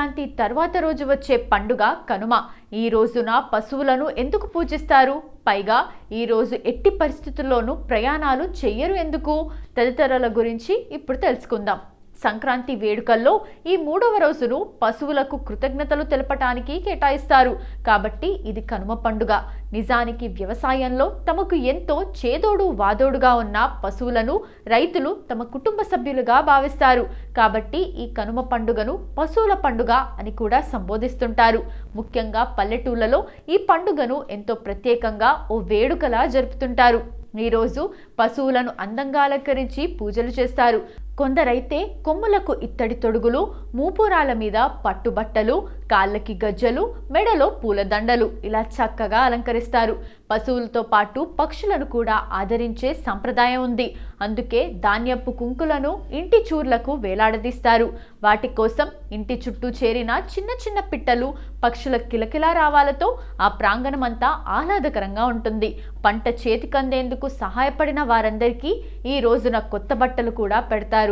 సంక్రాంతి తర్వాత రోజు వచ్చే పండుగ కనుమ. ఈ రోజున పశువులను ఎందుకు పూజిస్తారు? పైగా ఈ రోజు ఎట్టి పరిస్థితుల్లోనూ ప్రయాణాలు చెయ్యరు ఎందుకు? తదితరాల గురించి ఇప్పుడు తెలుసుకుందాం. సంక్రాంతి వేడుకల్లో ఈ మూడవ రోజును పశువులకు కృతజ్ఞతలు తెలపటానికి కేటాయిస్తారు. కాబట్టి ఇది కనుమ పండుగ. నిజానికి వ్యవసాయంలో తమకు ఎంతో చేదోడు వాదోడుగా ఉన్న పశువులను రైతులు తమ కుటుంబ సభ్యులుగా భావిస్తారు. కాబట్టి ఈ కనుమ పండుగను పశువుల పండుగ అని కూడా సంబోధిస్తుంటారు. ముఖ్యంగా పల్లెటూళ్ళలో ఈ పండుగను ఎంతో ప్రత్యేకంగా ఓ వేడుకలా జరుపుతుంటారు. ఈరోజు పశువులను అందంగా అలంకరించి పూజలు చేస్తారు. కొందరైతే కొమ్ములకు ఇత్తడి తొడుగులు, మూపురాల మీద పట్టుబట్టలు, కాళ్ళకి గజ్జలు, మెడలో పూలదండలు ఇలా చక్కగా అలంకరిస్తారు. పశువులతో పాటు పక్షులను కూడా ఆదరించే సంప్రదాయం ఉంది. అందుకే ధాన్యపు కుంకులను ఇంటి చూర్లకు వేలాడదీస్తారు. వాటి కోసం ఇంటి చుట్టూ చేరిన చిన్న చిన్న పిట్టలు, పక్షుల కిలకిలా రావాలతో ఆ ప్రాంగణమంతా ఆహ్లాదకరంగా ఉంటుంది. పంట చేతికందేందుకు సహాయపడిన వారందరికీ ఈ రోజున కొత్త బట్టలు కూడా పెడతారు.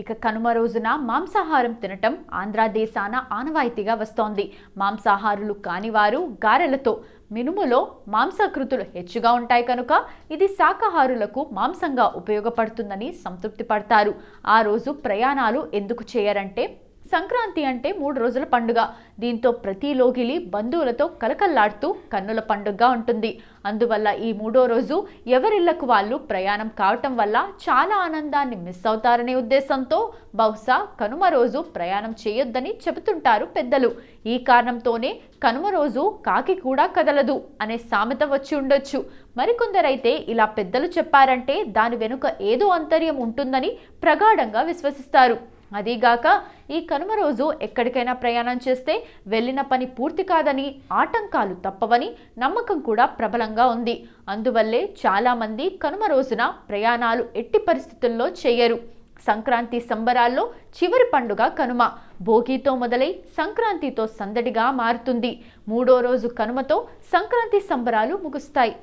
ఇక కనుమ రోజున మాంసాహారం తినటం ఆంధ్ర దేశాన ఆనవాయితీగా వస్తోంది. మాంసాహారులు కానివారు గారెలతో మినుములో మాంసాకృతులు హెచ్చుగా ఉంటాయి కనుక ఇది శాకాహారులకు మాంసంగా ఉపయోగపడుతుందని సంతృప్తి పడతారు. ఆ రోజు ప్రయాణాలు ఎందుకు చేయరంటే, సంక్రాంతి అంటే 3 రోజుల పండుగ. దీంతో ప్రతి లోగిలి బంధువులతో కలకల్లాడుతూ కన్నుల పండుగగా ఉంటుంది. అందువల్ల ఈ 3వ రోజు ఎవరిళ్లకు వాళ్ళు ప్రయాణం కావటం వల్ల చాలా ఆనందాన్ని మిస్ అవుతారనే ఉద్దేశంతో బహుశా కనుమ రోజు ప్రయాణం చేయొద్దని చెబుతుంటారు పెద్దలు. ఈ కారణంతోనే కనుమ రోజు కాకి కూడా కదలదు అనే సామెత వచ్చి ఉండొచ్చు. మరికొందరైతే ఇలా పెద్దలు చెప్పారంటే దాని వెనుక ఏదో అంతర్యం ఉంటుందని ప్రగాఢంగా విశ్వసిస్తారు. అదీగాక ఈ కనుమ రోజు ఎక్కడికైనా ప్రయాణం చేస్తే వెళ్ళిన పని పూర్తి కాదని, ఆటంకాలు తప్పవని నమ్మకం కూడా ప్రబలంగా ఉంది. అందువల్లే చాలామంది కనుమ రోజున ప్రయాణాలు ఎట్టి పరిస్థితుల్లో చేయరు. సంక్రాంతి సంబరాల్లో చివరి పండుగ కనుమ. భోగితో మొదలై సంక్రాంతితో సందడిగా మారుతుంది. 3వ రోజు కనుమతో సంక్రాంతి సంబరాలు ముగుస్తాయి.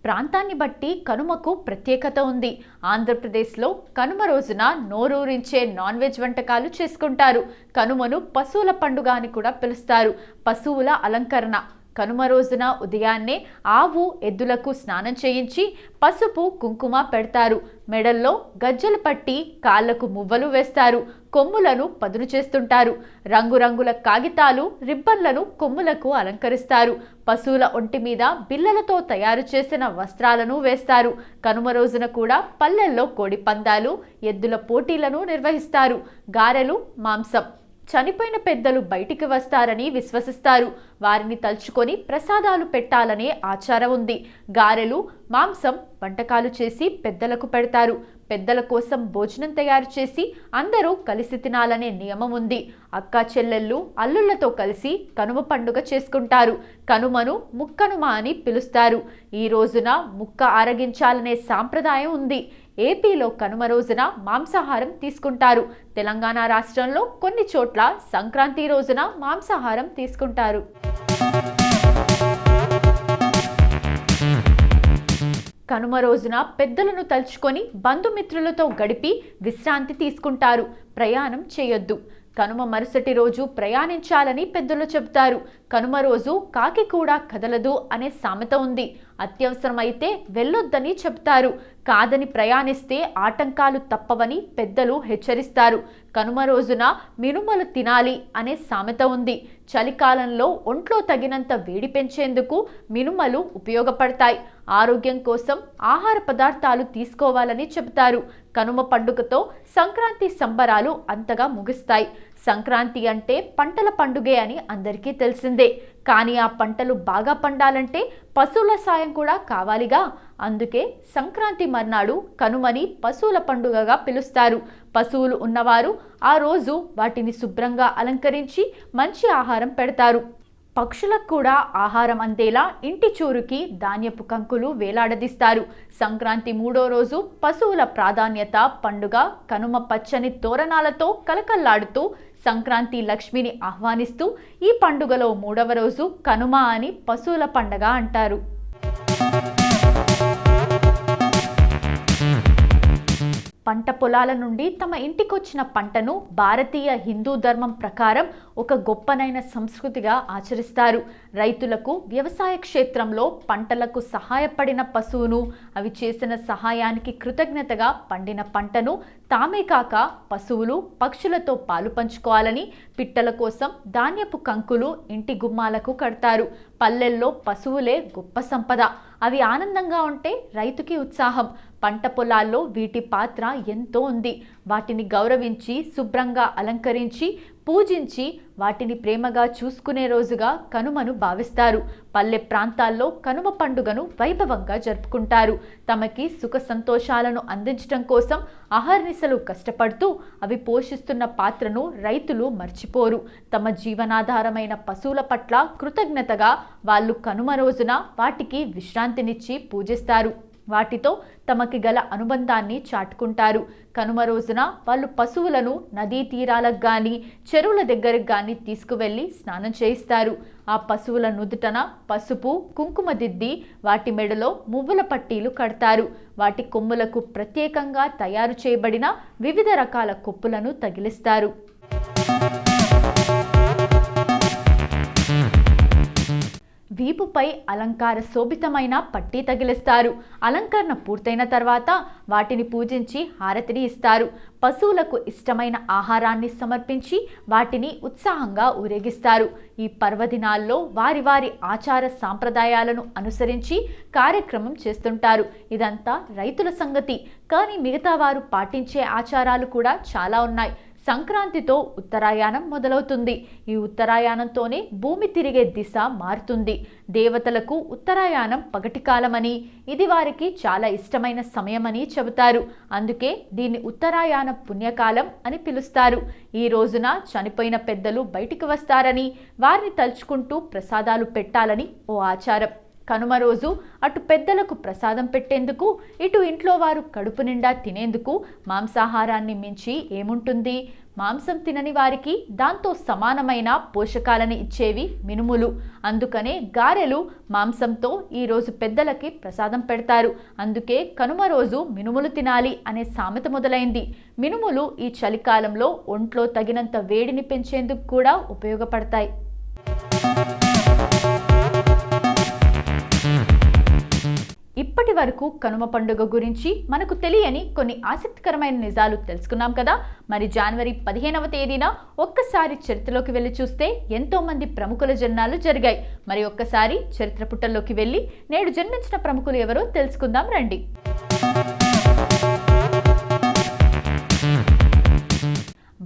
ప్రాంతాన్ని బట్టి కనుమకు ప్రత్యేకత ఉంది. ఆంధ్రప్రదేశ్లో కనుమ రోజున నోరూరించే నాన్ వెజ్ వంటకాలు చేసుకుంటారు. కనుమను పశువుల పండుగ అని కూడా పిలుస్తారు. పశువుల అలంకరణ కనుమ రోజున ఉదయాన్నే ఆవు, ఎద్దులకు స్నానం చేయించి పసుపు, కుంకుమ పెడతారు. మెడల్లో గజ్జలు పట్టి కాళ్లకు మువ్వలు వేస్తారు. కొమ్ములను పదును చేస్తుంటారు. రంగురంగుల కాగితాలు, రిబ్బన్లను కొమ్ములకు అలంకరిస్తారు. పశువుల ఒంటి మీద బిళ్ళలతో తయారు చేసిన వస్త్రాలను వేస్తారు. కనుమ రోజున కూడా పల్లెల్లో కోడి పందాలు, ఎద్దుల పోటీలను నిర్వహిస్తారు. గారెలు, మాంసం. చనిపోయిన పెద్దలు బయటికి వస్తారని విశ్వసిస్తారు. వారిని తలుచుకొని ప్రసాదాలు పెట్టాలనే ఆచారం ఉంది. గారెలు, మాంసం వంటకాలు చేసి పెద్దలకు పెడతారు. పెద్దల కోసం భోజనం తయారు చేసి అందరూ కలిసి తినాలనే నియమం ఉంది. అక్క చెల్లెళ్ళు, అల్లుళ్లతో కలిసి కనుమ పండుగ చేసుకుంటారు. కనుమను ముక్కనుమ అని పిలుస్తారు. ఈ రోజున ముక్క ఆరగించాలనే సాంప్రదాయం ఉంది. ఏపీలో కనుమ రోజున మాంసాహారం తీసుకుంటారు. తెలంగాణ రాష్ట్రంలో కొన్ని చోట్ల సంక్రాంతి రోజున మాంసాహారం తీసుకుంటారు. కనుమ రోజున పెద్దలను తలుచుకొని బంధుమిత్రులతో గడిపి విశ్రాంతి తీసుకుంటారు. ప్రయాణం చేయొద్దు. కనుమ మరుసటి రోజు ప్రయాణించాలని పెద్దలు చెబుతారు. కనుమ రోజు కాకి కూడా కదలదు అనే సామెత ఉంది. అత్యవసరమైతే వెళ్ళొద్దని చెబుతారు. కాదని ప్రయాణిస్తే ఆటంకాలు తప్పవని పెద్దలు హెచ్చరిస్తారు. కనుమ రోజున మినుములు తినాలి అనే సామెత ఉంది. చలికాలంలో ఒంట్లో తగినంత వేడి పెంచేందుకు మినుములు ఉపయోగపడతాయి. ఆరోగ్యం కోసం ఆహార పదార్థాలు తీసుకోవాలని చెబుతారు. కనుమ పండుగతో సంక్రాంతి సంబరాలు అంతగా ముగుస్తాయి. సంక్రాంతి అంటే పంటల పండుగే అని అందరికీ తెలిసిందే. కానీ ఆ పంటలు బాగా పండాలంటే పశువుల సాయం కూడా కావాలిగా. అందుకే సంక్రాంతి మర్నాడు కనుమని పశువుల పండుగగా పిలుస్తారు. పశువులు ఉన్నవారు ఆ రోజు వాటిని శుభ్రంగా అలంకరించి మంచి ఆహారం పెడతారు. పక్షులకు కూడా ఆహారం అందేలా ఇంటి చూరుకి ధాన్యపు కంకులు వేలాడదీస్తారు. సంక్రాంతి 3వ రోజు పశువుల ప్రాధాన్యత పండుగ కనుమ పచ్చని తోరణాలతో కలకల్లాడుతూ సంక్రాంతి లక్ష్మిని ఆహ్వానిస్తూ ఈ పండుగలో 3వ రోజు కనుమ అని పశువుల పండగ అంటారు. పంట పొలాల నుండి తమ ఇంటికొచ్చిన పంటను భారతీయ హిందూ ధర్మం ప్రకారం ఒక గొప్పనైన సంస్కృతిగా ఆచరిస్తారు. రైతులకు వ్యవసాయ క్షేత్రంలో పంటలకు సహాయపడిన పశువును, అవి చేసిన సహాయానికి కృతజ్ఞతగా పండిన పంటను తామే కాక పశువులు, పక్షులతో పాలు పంచుకోవాలని పిట్టల కోసం ధాన్యపు కంకులు ఇంటి గుమ్మాలకు కడతారు. పల్లెల్లో పశువులే గొప్ప సంపద. అవి ఆనందంగా ఉంటే రైతుకి ఉత్సాహం. పంట పొలాల్లో వీటి పాత్ర ఎంతో ఉంది. వాటిని గౌరవించి, శుభ్రంగా అలంకరించి, పూజించి, వాటిని ప్రేమగా చూసుకునే రోజుగా కనుమను భావిస్తారు. పల్లె ప్రాంతాల్లో కనుమ పండుగను వైభవంగా జరుపుకుంటారు. తమకి సుఖ సంతోషాలను అందించడం కోసం అహర్నిశలు కష్టపడుతూ అవి పోషిస్తున్న పాత్రను రైతులు మర్చిపోరు. తమ జీవనాధారమైన పశువుల పట్ల కృతజ్ఞతగా వాళ్ళు కనుమ రోజున వాటికి విశ్రాంతినిచ్చి పూజిస్తారు. వాటితో తమకి గల అనుబంధాన్ని చాటుకుంటారు. కనుమ రోజున వాళ్ళు పశువులను నదీ తీరాలకు కానీ, చెరువుల దగ్గరకు కానీ తీసుకువెళ్ళి స్నానం చేయిస్తారు. ఆ పశువుల నుదుటన పసుపు, కుంకుమ దిద్ది వాటి మెడలో మువ్వుల పట్టీలు కడతారు. వాటి కొమ్ములకు ప్రత్యేకంగా తయారు చేయబడిన వివిధ రకాల కొప్పులను తగిలిస్తారు. వీపుపై అలంకార శోభితమైన పట్టీ తగిలిస్తారు. అలంకరణ పూర్తయిన తర్వాత వాటిని పూజించి హారతిని ఇస్తారు. పశువులకు ఇష్టమైన ఆహారాన్ని సమర్పించి వాటిని ఉత్సాహంగా ఊరేగిస్తారు. ఈ పర్వదినాల్లో వారి వారి ఆచార సాంప్రదాయాలను అనుసరించి కార్యక్రమం చేస్తుంటారు. ఇదంతా రైతుల సంగతి. కానీ మిగతా వారు పాటించే ఆచారాలు కూడా చాలా ఉన్నాయి. సంక్రాంతితో ఉత్తరాయణం మొదలవుతుంది. ఈ ఉత్తరాయణంతోనే భూమి తిరిగే దిశ మారుతుంది. దేవతలకు ఉత్తరాయణం పగటి కాలమని, ఇది వారికి చాలా ఇష్టమైన సమయమని చెబుతారు. అందుకే దీన్ని ఉత్తరాయణ పుణ్యకాలం అని పిలుస్తారు. ఈ రోజున చనిపోయిన పెద్దలు బయటికి వస్తారని, వారిని తలుచుకుంటూ ప్రసాదాలు పెట్టాలని ఓ ఆచారం. కనుమ రోజు అటు పెద్దలకు ప్రసాదం పెట్టేందుకు, ఇటు ఇంట్లో వారు కడుపు నిండా తినేందుకు మాంసాహారాన్ని మించి ఏముంటుంది? మాంసం తినని వారికి దాంతో సమానమైన పోషకాలను ఇచ్చేవి మినుములు. అందుకనే గారెలు మాంసంతో ఈరోజు పెద్దలకి ప్రసాదం పెడతారు. అందుకే కనుమ రోజు మినుములు తినాలి అనే సామెత మొదలైంది. మినుములు ఈ చలికాలంలో ఒంట్లో తగినంత వేడిని పెంచేందుకు కూడా ఉపయోగపడతాయి. ఇప్పటి వరకు కనుమ పండుగ గురించి మనకు తెలియని కొన్ని ఆసక్తికరమైన నిజాలు తెలుసుకున్నాం కదా. మరి జనవరి 15వ తేదీన ఒక్కసారి చరిత్రలోకి వెళ్ళి చూస్తే ఎంతో మంది ప్రముఖుల జన్మాలు జరిగాయి. మరి ఒక్కసారి చరిత్ర పుటల్లోకి వెళ్ళి నేడు జన్మించిన ప్రముఖులు ఎవరో తెలుసుకుందాం రండి.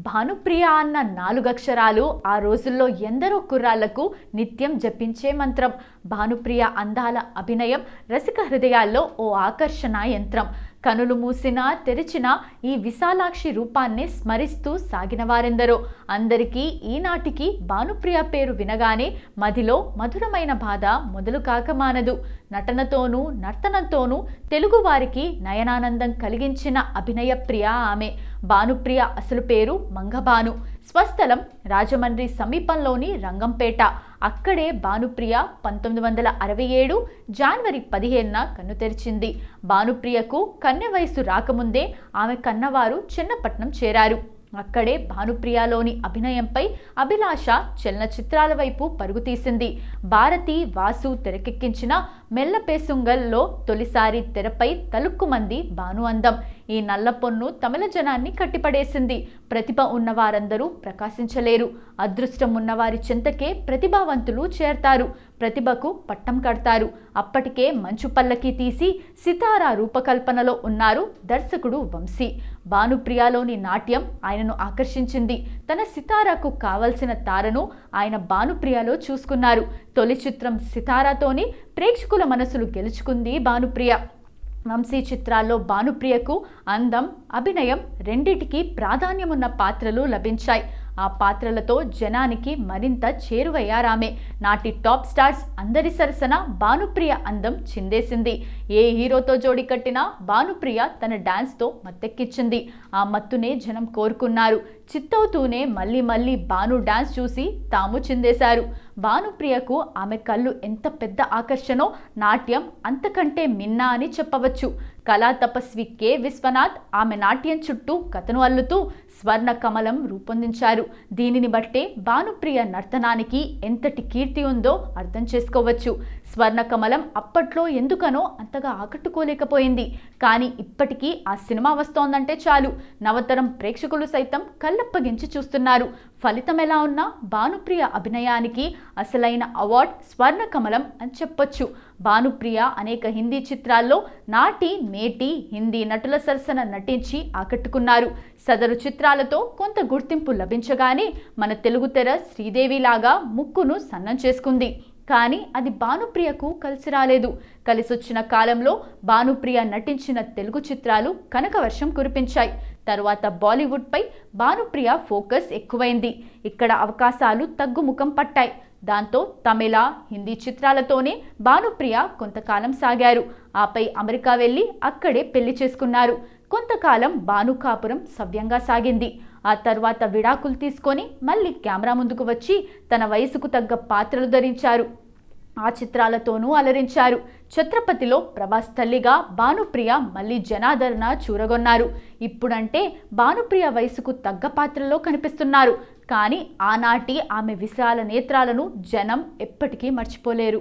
భానుప్రియ అన్న 4 అక్షరాలు ఆ రోజుల్లో ఎందరో కుర్రాళ్లకు నిత్యం జపించే మంత్రం. భానుప్రియ అందాల అభినయం రసిక హృదయాల్లో ఓ ఆకర్షణ యంత్రం. కనులు మూసినా తెరిచినా ఈ విశాలాక్షి రూపాన్ని స్మరిస్తూ సాగిన వారెందరో. అందరికీ ఈనాటికి భానుప్రియ పేరు వినగానే మదిలో మధురమైన బాధ మొదలు కాకమానదు. నటనతోనూ నర్తనంతోనూ తెలుగు వారికి నయనానందం కలిగించిన అభినయ ప్రియ ఆమె. భానుప్రియ అసలు పేరు మంగభాను. స్వస్థలం రాజమండ్రి సమీపంలోని రంగంపేట. అక్కడే భానుప్రియ 1967 జనవరి 15న కన్ను తెరిచింది. భానుప్రియకు కన్నె వయసు రాకముందే ఆమె కన్నవారు చిన్నపట్నం చేరారు. అక్కడే భానుప్రియలోని అభినయంపై అభిలాష చలనచిత్రాల వైపు పరుగు తీసింది. భారతి వాసు తెరకెక్కించిన మెల్లపేసుంగల్లో తొలిసారి తెరపై తలుక్కుమంది భాను అందం. ఈ నల్ల పొన్ను తమిళ జనాన్ని కట్టిపడేసింది. ప్రతిభ ఉన్నవారందరూ ప్రకాశించలేరు. అదృష్టం ఉన్నవారి చెంతకే ప్రతిభావంతులు చేరతారు. ప్రతిభకు పట్టం కడతారు. అప్పటికే మంచు పల్లకి తీసి సితారా రూపకల్పనలో ఉన్నారు దర్శకుడు వంశీ. భానుప్రియలోని నాట్యం ఆయనను ఆకర్షించింది. తన సితారాకు కావలసిన తారను ఆయన భానుప్రియలో చూసుకున్నారు. తొలి చిత్రం సితారాతోని ప్రేక్షకుల మనసులు గెలుచుకుంది భానుప్రియ. వంశీ చిత్రాల్లో భానుప్రియకు అందం, అభినయం రెండిటికి ప్రాధాన్యమున్న పాత్రలు లభించాయి. ఆ పాత్రలతో జనానికి మరింత చేరువయ్యారామె. నాటి టాప్ స్టార్స్ అందరి సరసన భానుప్రియ అందం చిందేసింది. ఏ హీరోతో జోడి కట్టినా భానుప్రియ తన డాన్స్తో మత్తెక్కించింది. ఆ మత్తునే జనం కోరుకున్నారు. చిత్తవుతూనే మళ్ళీ మళ్ళీ భాను డాన్స్ చూసి తాము చిందేశారు. భానుప్రియకు ఆమె కళ్ళు ఎంత పెద్ద ఆకర్షణో నాట్యం అంతకంటే మిన్నా అని చెప్పవచ్చు. కళా తపస్వి కె విశ్వనాథ్ ఆమె నాట్యం చుట్టూ కథను అల్లుతూ స్వర్ణ కమలం రూపొందించారు. దీనిని బట్టే భానుప్రియ నర్తనానికి ఎంతటి కీర్తి ఉందో అర్థం చేసుకోవచ్చు. స్వర్ణ కమలం అప్పట్లో ఎందుకనో అంతగా ఆకట్టుకోలేకపోయింది. కానీ ఇప్పటికీ ఆ సినిమా వస్తోందంటే చాలు నవతరం ప్రేక్షకులు సైతం కళ్ళప్పగించి చూస్తున్నారు. ఫలితం ఎలా ఉన్నా భానుప్రియ అభినయానికి అసలైన అవార్డ్ స్వర్ణ కమలం అని చెప్పొచ్చు. భానుప్రియ అనేక హిందీ చిత్రాల్లో నాటి నేటి హిందీ నటుల సరసన నటించి ఆకట్టుకున్నారు. సదరు చిత్రాలతో కొంత గుర్తింపు లభించగానే మన తెలుగు తెర శ్రీదేవిలాగా ముక్కును సన్నం చేసుకుంది. కానీ అది భానుప్రియకు కలిసి రాలేదు. కలిసొచ్చిన కాలంలో భానుప్రియ నటించిన తెలుగు చిత్రాలు కనకవర్షం కురిపించాయి. తరువాత బాలీవుడ్పై భానుప్రియ ఫోకస్ ఎక్కువైంది. ఇక్కడ అవకాశాలు తగ్గుముఖం పట్టాయి. దాంతో తమిళ, హిందీ చిత్రాలతోనే భానుప్రియ కొంతకాలం సాగారు. ఆపై అమెరికా వెళ్ళి అక్కడే పెళ్లి చేసుకున్నారు. కొంతకాలం భాను కాపురం సవ్యంగా సాగింది. ఆ తర్వాత విడాకులు తీసుకొని మళ్ళీ కెమెరా ముందుకు వచ్చి తన వయసుకు తగ్గ పాత్రలు ధరించారు. ఆ చిత్రాలతోనూ అలరించారు. ఛత్రపతిలో ప్రభాస్ తల్లిగా భానుప్రియ మళ్ళీ జనాదరణ చూరగొన్నారు. ఇప్పుడంటే భానుప్రియ వయసుకు తగ్గ పాత్రలో కనిపిస్తున్నారు. కానీ ఆనాటి ఆమె విశాల నేత్రాలను జనం ఎప్పటికీ మర్చిపోలేరు.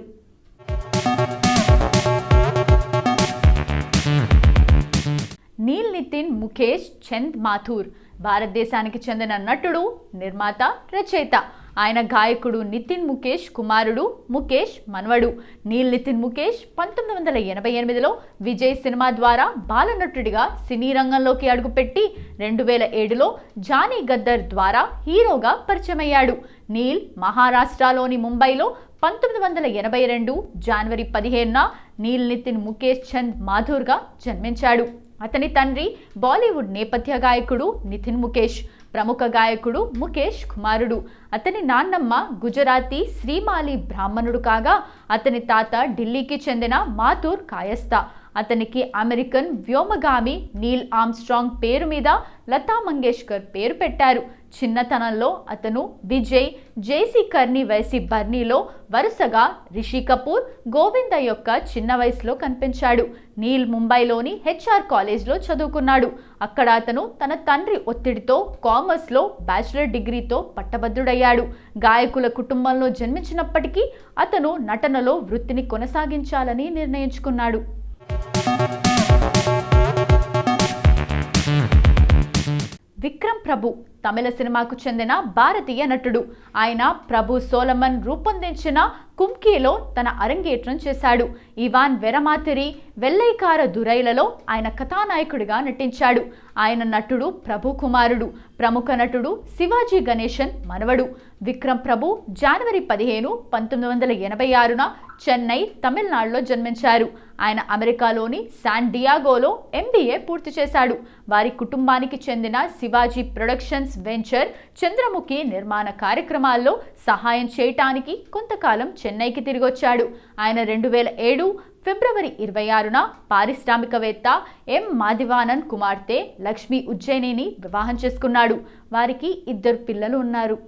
నీల్ నితిన్ ముఖేష్ చంద్ మాథూర్ భారతదేశానికి చెందిన నటుడు, నిర్మాత, రచయిత. ఆయన గాయకుడు నితిన్ ముఖేష్ కుమారుడు, ముఖేష్ మన్వడు. నీల్ నితిన్ ముఖేష్ 1988లో విజయ్ సినిమా ద్వారా బాలనటుడిగా సినీ రంగంలోకి అడుగుపెట్టి 2007లో జానీ గద్దర్ ద్వారా హీరోగా పరిచయమయ్యాడు. నీల్ మహారాష్ట్రలోని ముంబైలో 1982 జనవరి 15న నీల్ నితిన్ ముఖేష్ చంద్ మాథూర్గా జన్మించాడు. అతని తండ్రి బాలీవుడ్ నేపథ్య గాయకుడు నితిన్ ముఖేష్, ప్రముఖ గాయకుడు ముఖేష్ కుమారుడు. అతని నాన్నమ్మ గుజరాతీ శ్రీమాలి బ్రాహ్మణుడు కాగా అతని తాత ఢిల్లీకి చెందిన మాథూర్ కాయస్థ. అతనికి అమెరికన్ వ్యోమగామి నీల్ ఆర్మ్స్ట్రాంగ్ పేరు మీద లతా మంగేష్కర్ పేరు పెట్టారు. చిన్నతనంలో అతను విజయ్, జేసీ కర్నీ వైసీ బర్నీలో వరుసగా రిషి కపూర్, గోవింద యొక్క చిన్న వయసులో కనిపించాడు. నీల్ ముంబైలోని హెచ్ఆర్ కాలేజ్లో చదువుకున్నాడు. అక్కడ అతను తన తండ్రి ఒత్తిడితో కామర్స్లో బ్యాచిలర్ డిగ్రీతో పట్టభద్రుడయ్యాడు. గాయకుల కుటుంబంలో జన్మించినప్పటికీ అతను నటనలో వృత్తిని కొనసాగించాలని నిర్ణయించుకున్నాడు. విక్రమ్ ప్రభు తమిళ సినిమాకు చెందిన భారతీయ నటుడు. ఆయన ప్రభు సోలమన్ రూపొందించిన కుంకీలో తన అరంగేట్రం చేశాడు. ఇవాన్ వెరమాతిరి, వెల్లైకార దురైలలో ఆయన కథానాయకుడిగా నటించాడు. ఆయన నటుడు ప్రభు కుమారుడు, ప్రముఖ నటుడు శివాజీ గణేశన్ మనవడు. విక్రమ్ ప్రభు జనవరి 15, 1986న చెన్నై, తమిళనాడులో జన్మించారు. ఆయన అమెరికాలోని శాన్ డియాగోలో MBA పూర్తి చేశాడు. వారి కుటుంబానికి చెందిన శివాజీ ప్రొడక్షన్స్ వెంచర్ చంద్రముఖి నిర్మాణ కార్యక్రమాల్లో సహాయం చేయటానికి కొంతకాలం చెన్నైకి తిరిగొచ్చాడు. ఆయన 2007 ఫిబ్రవరి 26న పారిశ్రామికవేత్త ఎం మాధవానంద్ కుమార్తె లక్ష్మీ ఉజ్జయినిని వివాహం చేసుకున్నాడు. వారికి 2 పిల్లలు ఉన్నారు.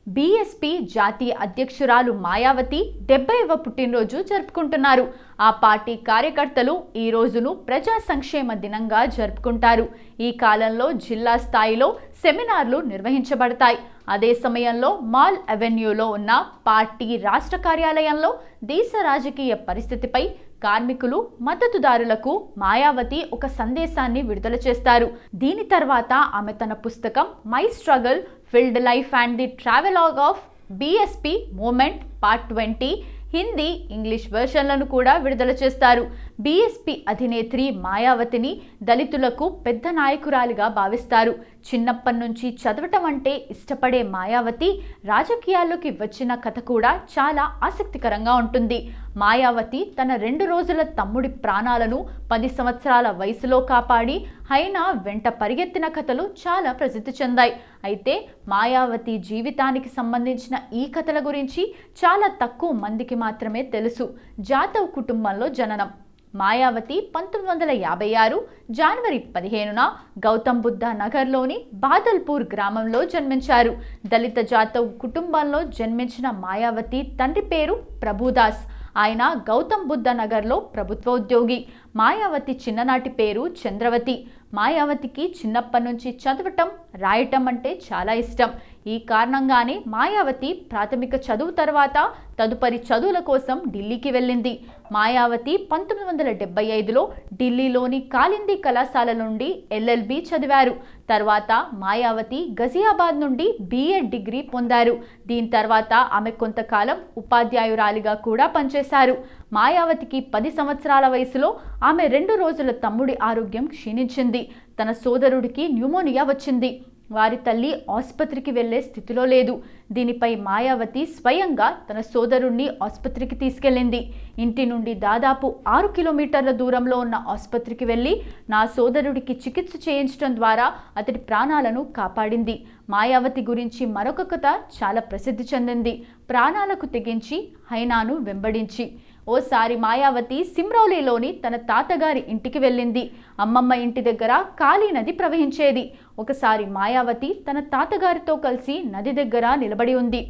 బీఎస్పీ జాతీయ అధ్యక్షురాలు మాయావతి 70వ పుట్టినరోజు జరుపుకుంటున్నారు. ఆ పార్టీ కార్యకర్తలు ఈ రోజును ప్రజా సంక్షేమ దినంగా జరుపుకుంటారు. ఈ కాలంలో జిల్లా స్థాయిలో సెమినార్లు నిర్వహించబడతాయి. అదే సమయంలో మాల్ అవెన్యూలో ఉన్న పార్టీ రాష్ట్ర కార్యాలయంలో దేశ రాజకీయ పరిస్థితిపై కార్మికులు, మద్దతుదారులకు మాయావతి ఒక సందేశాన్ని విడుదల చేస్తారు. దీని తర్వాత ఆమె తన పుస్తకం my struggle, field life and the travelogue of BSP movement part 20 Hindi, English వెర్షన్లను కూడా విడుదల చేస్తారు. బీఎస్పీ అధినేత్రి మాయావతిని దళితులకు పెద్ద నాయకురాలిగా భావిస్తారు. చిన్నప్పటి నుంచి చదవటం అంటే ఇష్టపడే మాయావతి రాజకీయాల్లోకి వచ్చిన కథ కూడా చాలా ఆసక్తికరంగా ఉంటుంది. మాయావతి తన 2 రోజుల తమ్ముడి ప్రాణాలను 10 సంవత్సరాల వయసులో కాపాడి హైనా వెంట పరిగెత్తిన కథలు చాలా ప్రసిద్ధి చెందాయి. అయితే మాయావతి జీవితానికి సంబంధించిన ఈ కథల గురించి చాలా తక్కువ మందికి మాత్రమే తెలుసు. జాదవ్ కుటుంబంలో జననం. మాయావతి 1956 జనవరి 15న గౌతమ్ బుద్ధ నగర్లోని బాదల్పూర్ గ్రామంలో జన్మించారు. దళిత జాదవ్ కుటుంబంలో జన్మించిన మాయావతి తండ్రి పేరు ప్రభుదాస్. ఆయన గౌతమ్ బుద్ధ నగర్లో ప్రభుత్వ ఉద్యోగి. మాయావతి చిన్ననాటి పేరు చంద్రవతి. మాయావతికి చిన్నప్పటి నుంచి చదవటం, రాయటం అంటే చాలా ఇష్టం. ఈ కారణంగానే మాయావతి ప్రాథమిక చదువు తర్వాత తదుపరి చదువుల కోసం ఢిల్లీకి వెళ్ళింది. మాయావతి 1975లో ఢిల్లీలోని కాలింది కళాశాల నుండి LLB చదివారు. తర్వాత మాయావతి గజియాబాద్ నుండి BA డిగ్రీ పొందారు. దీని తర్వాత ఆమె కొంతకాలం ఉపాధ్యాయురాలిగా కూడా పనిచేశారు. మాయావతికి 10 సంవత్సరాల వయసులో ఆమె 2 రోజుల తమ్ముడి ఆరోగ్యం క్షీణించింది. తన సోదరుడికి న్యూమోనియా వచ్చింది. వారి తల్లి ఆసుపత్రికి వెళ్లే స్థితిలో లేదు. దీనిపై మాయావతి స్వయంగా తన సోదరుణ్ణి ఆసుపత్రికి తీసుకెళ్లింది. ఇంటి నుండి దాదాపు 6 కిలోమీటర్ల దూరంలో ఉన్న ఆసుపత్రికి వెళ్లి నా సోదరుడికి చికిత్స చేయించడం ద్వారా అతడి ప్రాణాలను కాపాడింది. మాయావతి గురించి మరొక కథ చాలా ప్రసిద్ధి చెందింది. ప్రాణాలకు తెగించి హైనాను వెంబడించి. ఓసారి మాయావతి సిమ్రౌలీలోని తన తాతగారి ఇంటికి వెళ్ళింది. అమ్మమ్మ ఇంటి దగ్గర కాళీ నది ప్రవహించేది. ఒకసారి మాయావతి తన తాతగారితో కలిసి నది దగ్గర నిలబడి ఉంది.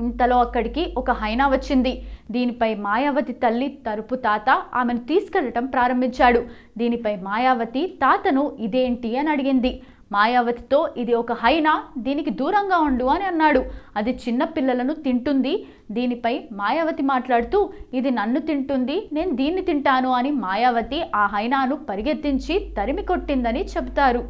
ఇంతలో అక్కడికి ఒక హైనా వచ్చింది. దీనిపై మాయావతి తల్లి తరపు తాత ఆమెను తీసుకెళ్లటం ప్రారంభించాడు. దీనిపై మాయావతి తాతను ఇదేంటి అని అడిగింది. మాయావతితో ఇది ఒక హైనా, దీనికి దూరంగా ఉండు అని అన్నాడు. అది చిన్న పిల్లలను తింటుంది. దీనిపై మాయావతి మాట్లాడుతూ ఇది నన్ను తింటుంది, నేను దీన్ని తింటాను అని మాయావతి ఆ హైనాను పరిగెత్తించి తరిమి కొట్టిందని చెబుతారు.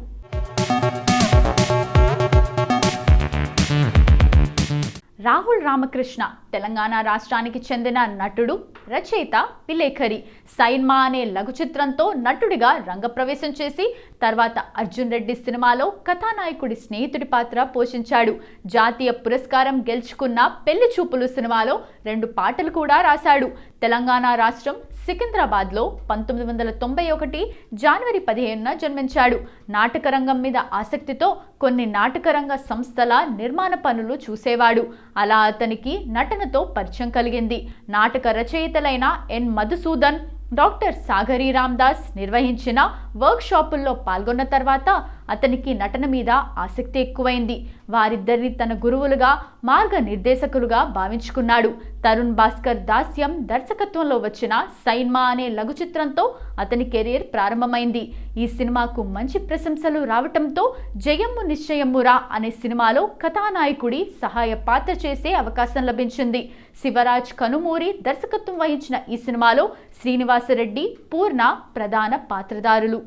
రాహుల్ రామకృష్ణ తెలంగాణ రాష్ట్రానికి చెందిన నటుడు, రచయిత, విలేఖరి. సైన్మా అనే లఘు చిత్రంతో నటుడిగా రంగప్రవేశం చేసి తర్వాత అర్జున్ రెడ్డి సినిమాలో కథానాయకుడి స్నేహితుడి పాత్ర పోషించాడు. జాతీయ పురస్కారం గెలుచుకున్న పెళ్లి చూపులు సినిమాలో 2 పాటలు కూడా రాశాడు. తెలంగాణ రాష్ట్రం సికింద్రాబాద్లో 1991 జనవరి 15న జన్మించాడు. నాటకరంగం మీద ఆసక్తితో కొన్ని నాటకరంగ సంస్థల నిర్మాణ పనులు చూసేవాడు. అలా అతనికి నటనతో పరిచయం కలిగింది. నాటక రచయితలైన N. మధుసూదన్, డాక్టర్ సాగరి రామ్దాస్ నిర్వహించిన వర్క్షాపుల్లో పాల్గొన్న తర్వాత అతనికి నటన మీద ఆసక్తి ఎక్కువైంది. వారిద్దరిని తన గురువులుగా, మార్గనిర్దేశకులుగా భావించుకున్నాడు. తరుణ్ భాస్కర్ దాస్యం దర్శకత్వంలో వచ్చిన సైన్మా అనే లఘు చిత్రంతో అతని కెరీర్ ప్రారంభమైంది. ఈ సినిమాకు మంచి ప్రశంసలు రావటంతో జయమ్ము నిశ్చయమ్మురా అనే సినిమాలో కథానాయకుడి సహాయ పాత్ర చేసే అవకాశం లభించింది. శివరాజ్ కనుమూరి దర్శకత్వం వహించిన ఈ సినిమాలో శ్రీనివాసరెడ్డి, పూర్ణ ప్రధాన పాత్రధారులు.